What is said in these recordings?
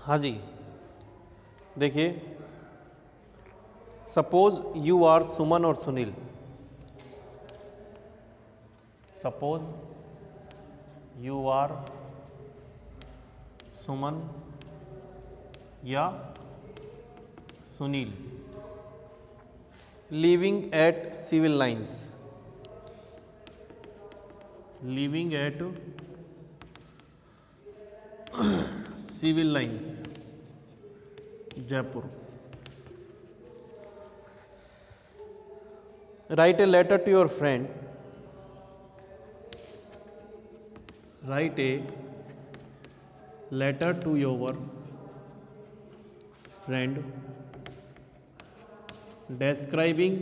हाँ जी, देखिए, suppose you are Suman और Sunil. Suppose you are Suman या Sunil living at civil lines, living at civil lines Jaipur. Write a letter to your friend, write a letter to your friend describing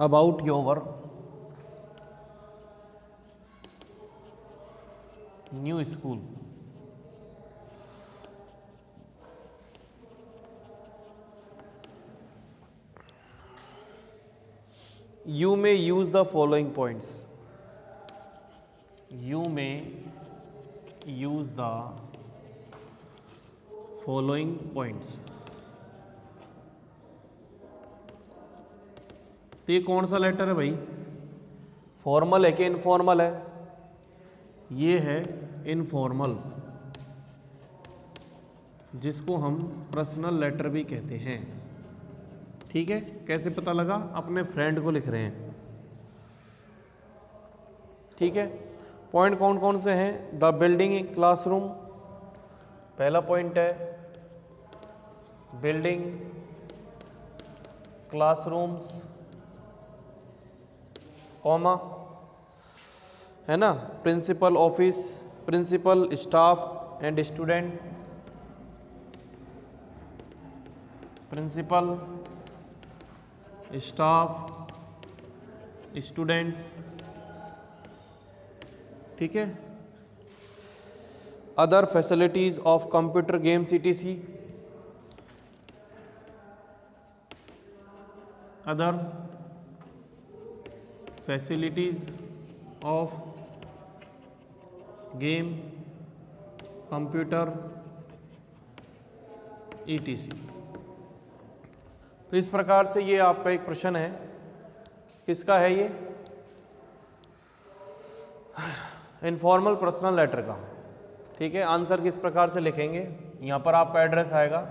about your new school. You may use the following points. You may use the following points. तो ये कौन सा letter है भाई? Formal है कि informal है? ये है इनफॉर्मल, जिसको हम पर्सनल लेटर भी कहते हैं। ठीक है, कैसे पता लगा? अपने फ्रेंड को लिख रहे हैं। ठीक है, पॉइंट कौन कौन से हैं? द बिल्डिंग क्लासरूम, पहला पॉइंट है बिल्डिंग क्लासरूम्स, कॉमा, है ना, principal office, principal staff and student, principal staff students. ठीक है, other facilities of computer games etc, other facilities of game computer etc। तो इस प्रकार से ये आपका एक प्रश्न है। किसका है ये? इनफॉर्मल पर्सनल लेटर का। ठीक है, आंसर किस प्रकार से लिखेंगे? यहां पर आपका एड्रेस आएगा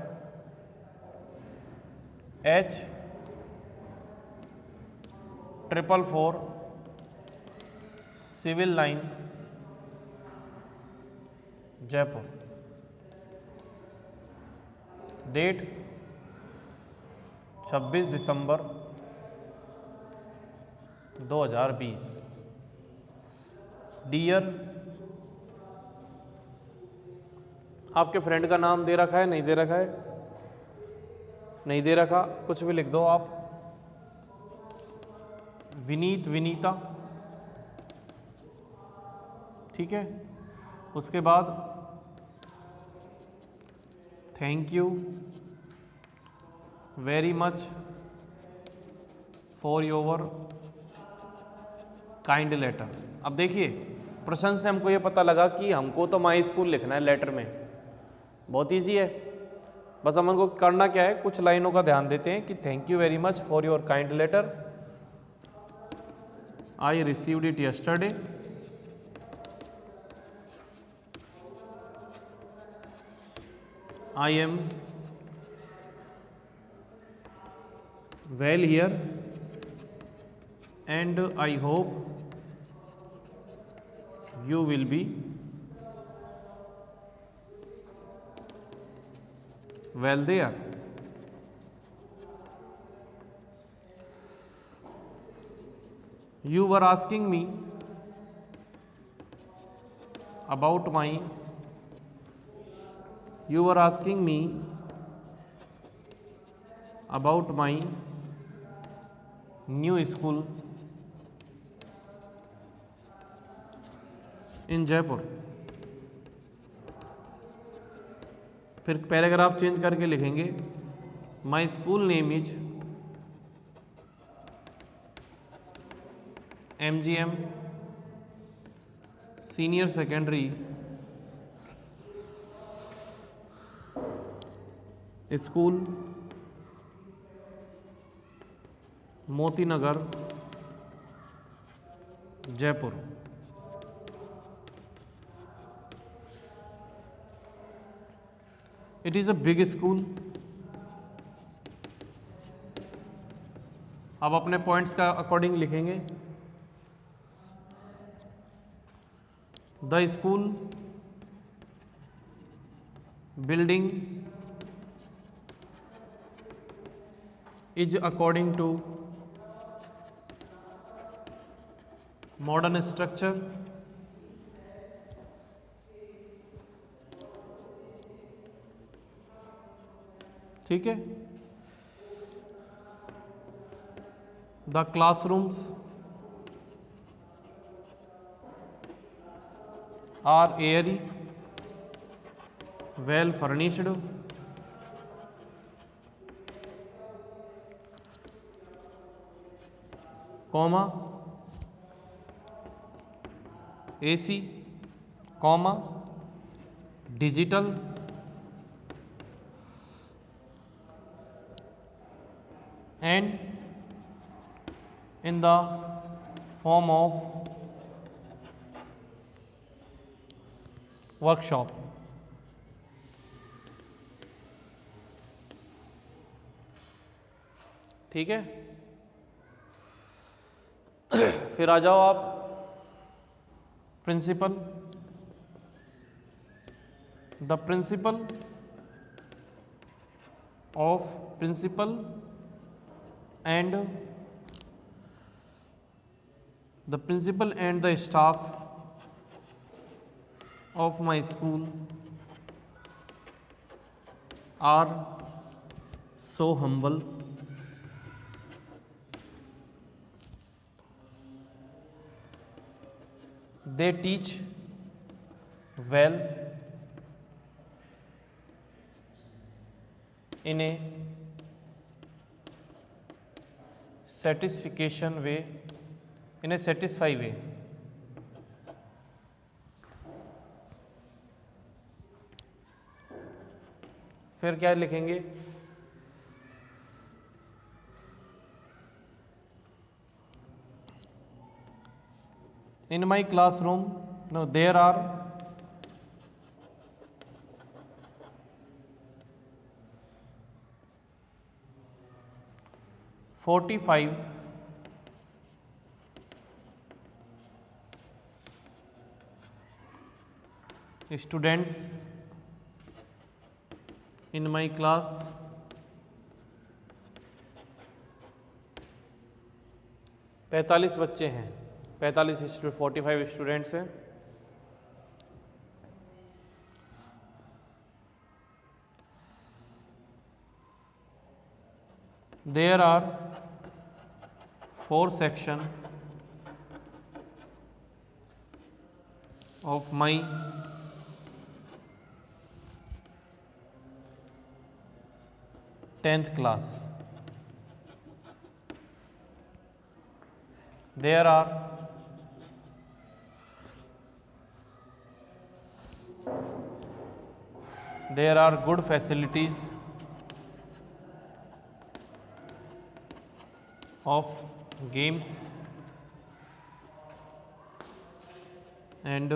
H444 civil line Jaipur. Date 26 दिसंबर 2020। डियर, आपके फ्रेंड का नाम दे रखा है? नहीं दे रखा है? नहीं दे रखा, कुछ भी लिख दो आप। विनीत, विनीता। ठीक है, उसके बाद thank you very much for your kind letter. अब देखिए, प्रश्न से हमको ये पता लगा कि हमको तो माई स्कूल लिखना है लेटर में। बहुत इजी है, बस हमको करना क्या है, कुछ लाइनों का ध्यान देते हैं कि thank you very much for your kind letter, I received it yesterday, I am well here and I hope you will be well there। You were asking me about my, you were asking me about my new school इन जयपुर। फिर paragraph change करके लिखेंगे my school name is MGM senior secondary school Moti Nagar Jaipur. It is a big school. अब अपने points का according लिखेंगे। The school building is according to modern structure ठीक है। The classrooms are airy well furnished. Comma AC comma digital and in the form of workshop। ठीक है। फिर आ जाओ आप principal. The principal of principal and the principal and the staff of my school are so humble। they teach well in a satisfaction way in a satisfy way। फिर क्या लिखेंगे? in my classroom no there are 45 students in my class। 45 बच्चे हैं, 45 students हैं। There are 4 sections of my tenth class। There are good facilities of games and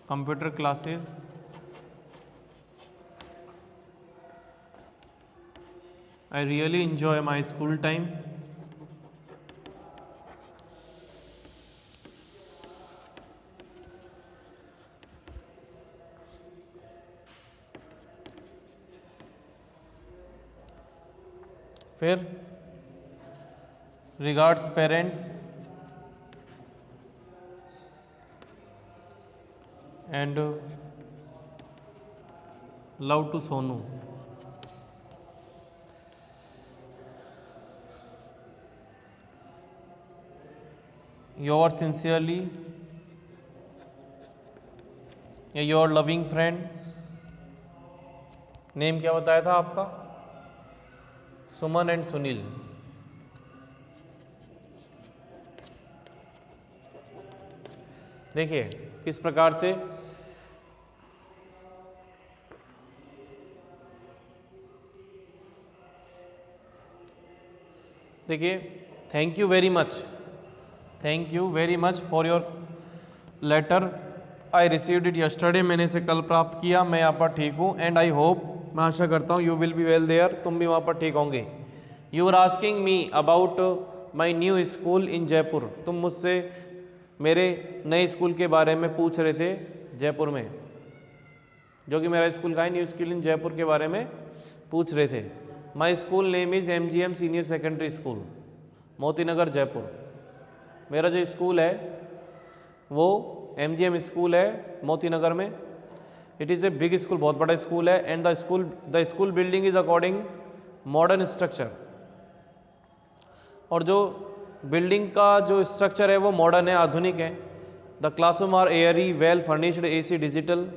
computer classes। I really enjoy my school time। फिर regards parents and love to Sonu। Your sincerely your loving friend। Name क्या बताया था आपका? Suman and Sunil. देखिए किस प्रकार से देखिए, thank you very much for your letter. I received it yesterday, मैंने इसे कल प्राप्त किया। मैं यहाँ पर ठीक हूँ। एंड आई होप, मैं आशा करता हूँ, you will be well there, तुम भी वहाँ पर ठीक होंगे। You are asking me about my new school in Jaipur, तुम मुझसे मेरे नए स्कूल के बारे में पूछ रहे थे जयपुर में, जो कि मेरा स्कूल का है, न्यू स्कूल इन जयपुर के बारे में पूछ रहे थे। माई school name is MGM senior secondary school, Moti Nagar Jaipur. मेरा जो स्कूल है वो MGM स्कूल है मोती नगर में। It is a big school, बहुत बड़ा स्कूल है। And the school building is according modern structure, और जो बिल्डिंग का जो स्ट्रक्चर है वो मॉडर्न है, आधुनिक है। The classroom are airy, well furnished, AC, digital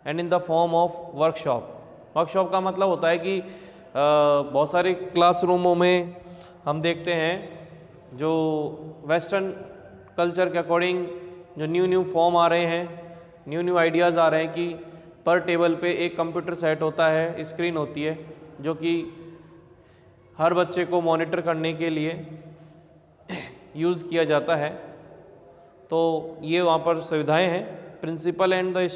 and in the form of workshop. Workshop का मतलब होता है कि बहुत सारे क्लासरूमों में हम देखते हैं जो वेस्टर्न कल्चर के अकॉर्डिंग जो न्यू फॉर्म आ रहे हैं, न्यू आइडियाज़ आ रहे हैं कि पर टेबल पे एक कंप्यूटर सेट होता है, स्क्रीन होती है, जो कि हर बच्चे को मॉनिटर करने के लिए यूज़ किया जाता है। तो ये वहाँ पर सुविधाएं हैं। Principal and the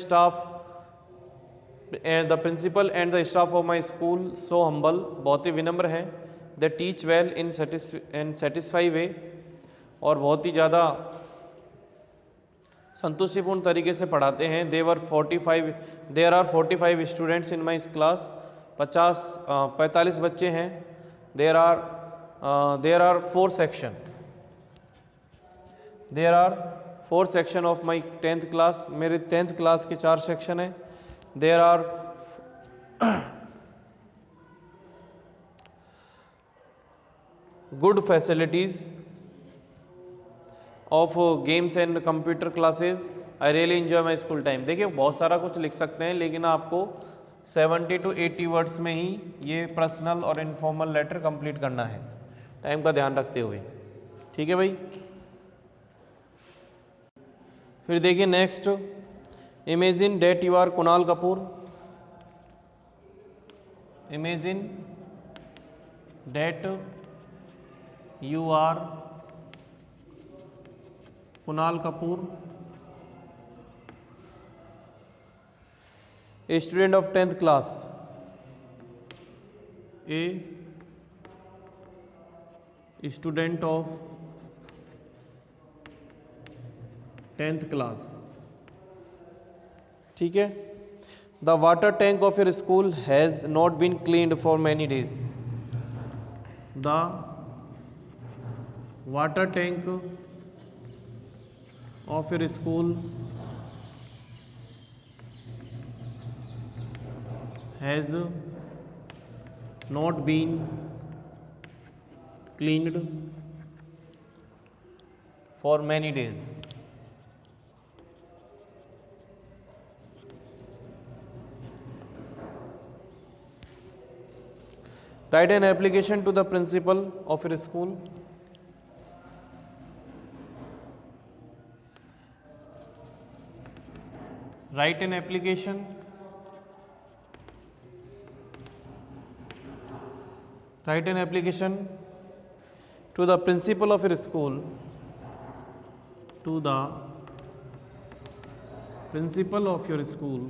staff of my school so humble, बहुत ही विनम्र हैं। They teach well in satisfy way, और बहुत ही ज़्यादा संतुष्टिपूर्ण तरीके से पढ़ाते हैं। There are 45 students in my class, 45 बच्चे हैं। There are 4 section of my 10th class, मेरे 10th क्लास के 4 सेक्शन हैं। There are good facilities of games and computer classes, I really enjoy my school time. देखिए, बहुत सारा कुछ लिख सकते हैं, लेकिन आपको 70 to 80 वर्ड्स में ही ये पर्सनल और इनफॉर्मल लेटर कंप्लीट करना है, टाइम का ध्यान रखते हुए। ठीक है भाई। फिर देखिए next, imagine that you are Kunal Kapoor. Imagine that you are Kunal Kapoor, a student of 10th class, a student of 10th class. ठीक है। The water tank of your school has not been cleaned for many days. The water tank of your school has not been cleaned for many days. Write an application to the principal of your school. Write an application to the principal of your school, to the principal of your school,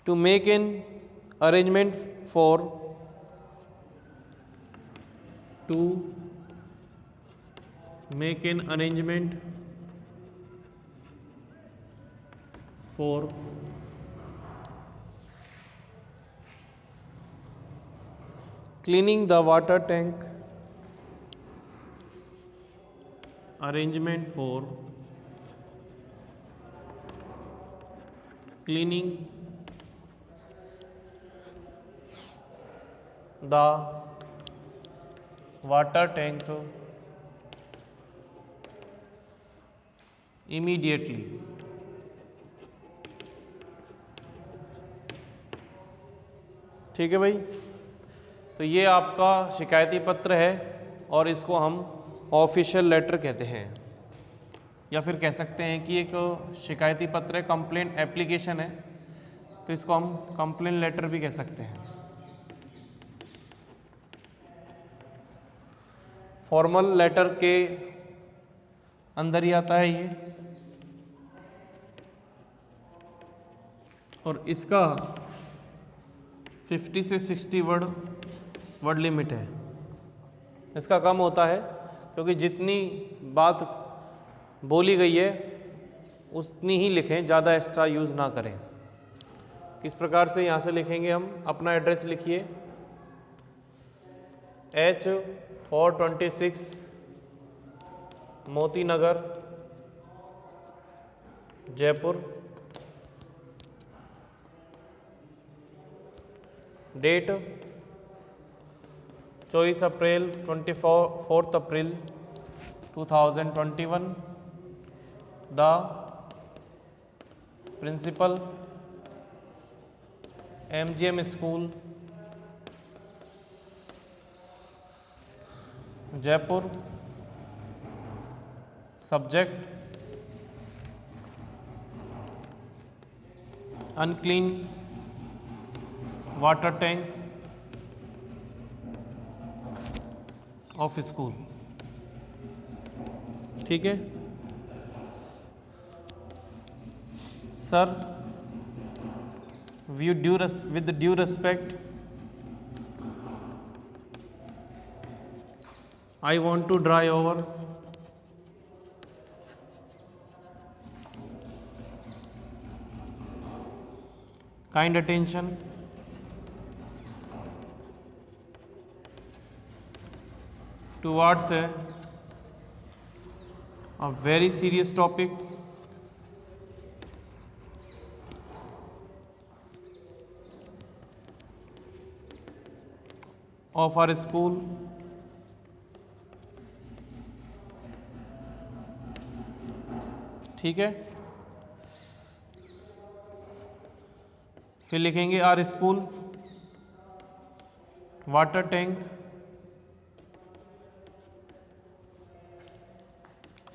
to make an arrangement for cleaning the water tank, arrangement for cleaning the water tank immediately. ठीक है भाई। तो ये आपका शिकायती पत्र है, और इसको हम ऑफिशियल लेटर कहते हैं, या फिर कह सकते हैं कि एक शिकायती पत्र है, कंप्लेंट एप्लीकेशन है। तो इसको हम कंप्लेन लेटर भी कह सकते हैं। फॉर्मल लेटर के अंदर ही आता है ये, और इसका 50 से 60 वर्ड लिमिट है। इसका कम होता है क्योंकि जितनी बात बोली गई है उतनी ही लिखें, ज़्यादा एक्स्ट्रा यूज़ ना करें। किस प्रकार से यहाँ से लिखेंगे हम? अपना एड्रेस लिखिए, H426 Moti Nagar, Jaipur. Date 24 April 4 April 2021। The principal MGM school Jaipur. Subject unclean water tank of school. ठीक है sir, with due respect, I want to dry over kind attention towards a very serious topic of our school. ठीक है, फिर लिखेंगे our school water tank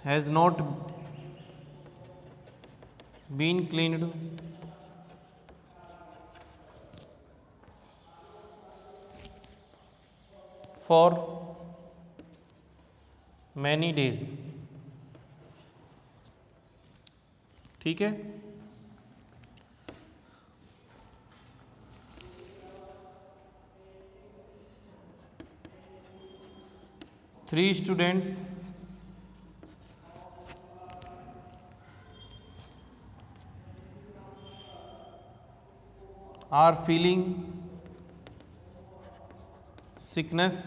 has not been cleaned for many days. ठीक है, 3 students are feeling sickness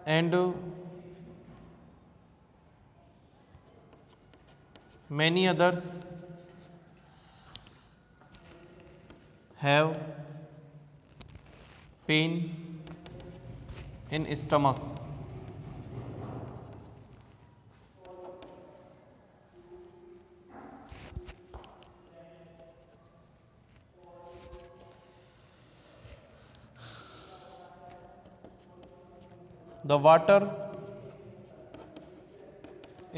and many others have pain in stomach. The water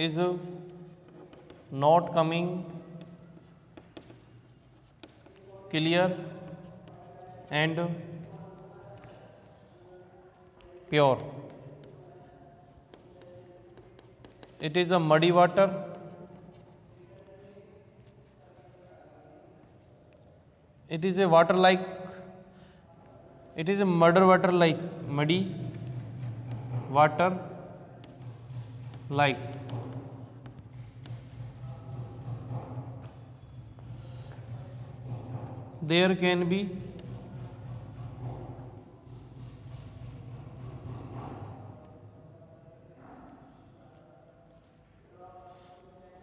is not coming clear and pure. It is a muddy water. It is a water like, it is a muddy water like, muddy water like. There can be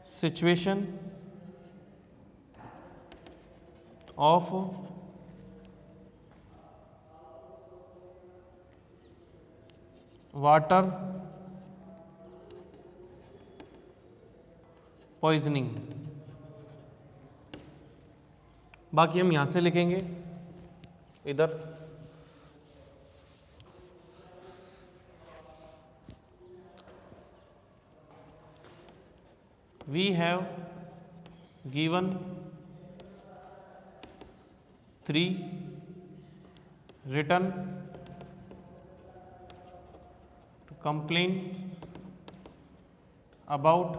situation of water poisoning. बाकी हम यहाँ से लिखेंगे इधर we have given 3 written complaint about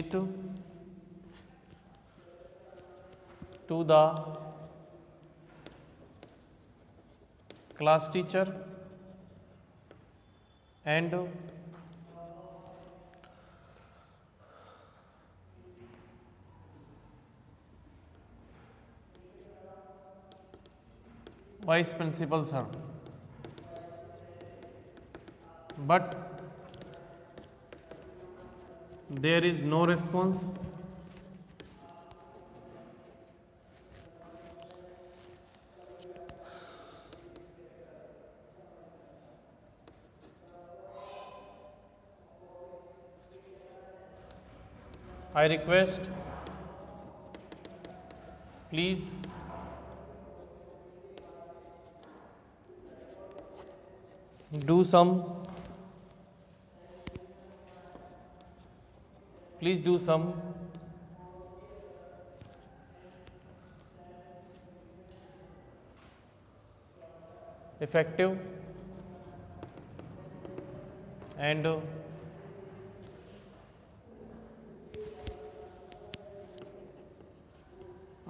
it to the class teacher and vice principal sir, but there is no response. I request, please do some effective and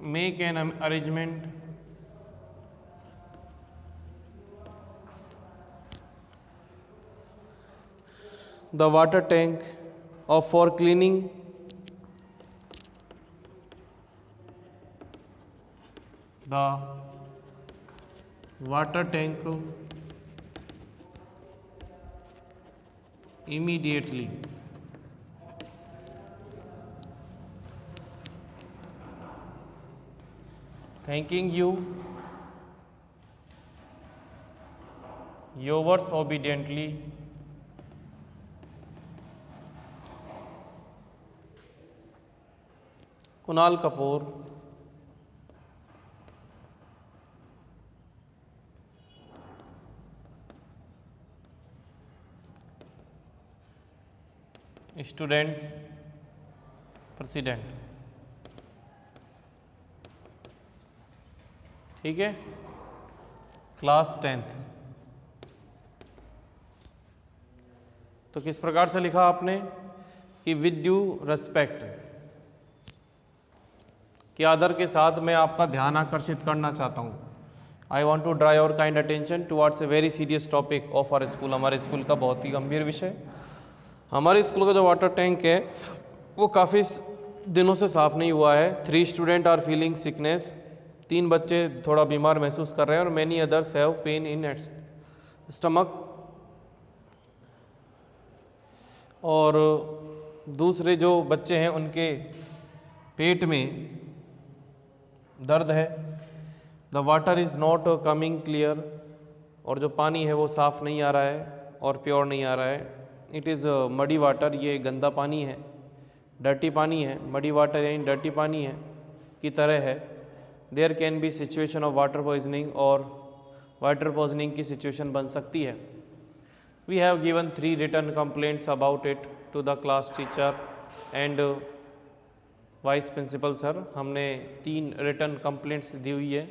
make an arrangement the water tank of for cleaning the water tank immediately. Thanking you. Yours obediently, Kunal Kapoor, students president. ठीक है, class 10th। तो किस प्रकार से लिखा आपने कि with due respect, कि आदर के साथ मैं आपका ध्यान आकर्षित करना चाहता हूँ। I want to draw your kind attention towards a very serious topic of our school. हमारे स्कूल का बहुत ही गंभीर विषय। हमारे स्कूल का जो वाटर टैंक है वो काफ़ी दिनों से साफ़ नहीं हुआ है। 3 स्टूडेंट आर फीलिंग सिकनेस, 3 बच्चे थोड़ा बीमार महसूस कर रहे हैं और many others have pain in stomach, और दूसरे जो बच्चे हैं उनके पेट में दर्द है। The water is not coming clear, और जो पानी है वो साफ़ नहीं आ रहा है और प्योर नहीं आ रहा है। इट इज़ मडी वाटर, ये गंदा पानी है, डर्टी पानी है। मडी वाटर यानी डर्टी पानी है की तरह है। There can be situation of water poisoning, और वाटर पॉइजनिंग की सिचुएशन बन सकती है। We have given 3 written complaints about it to the class teacher and vice principal sir. हमने 3 रिटन कंप्लेंट्स दी हुई है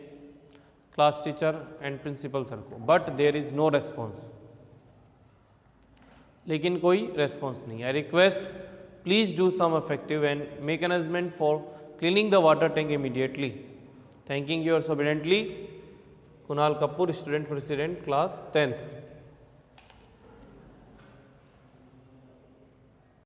class teacher and principal sir को, but there is no response, लेकिन कोई रेस्पॉन्स नहीं। I request please do some effective and mechanism for cleaning the water tank immediately. Thanking yours ओबीडिएंटली, Kunal Kapoor, student president, class 10th।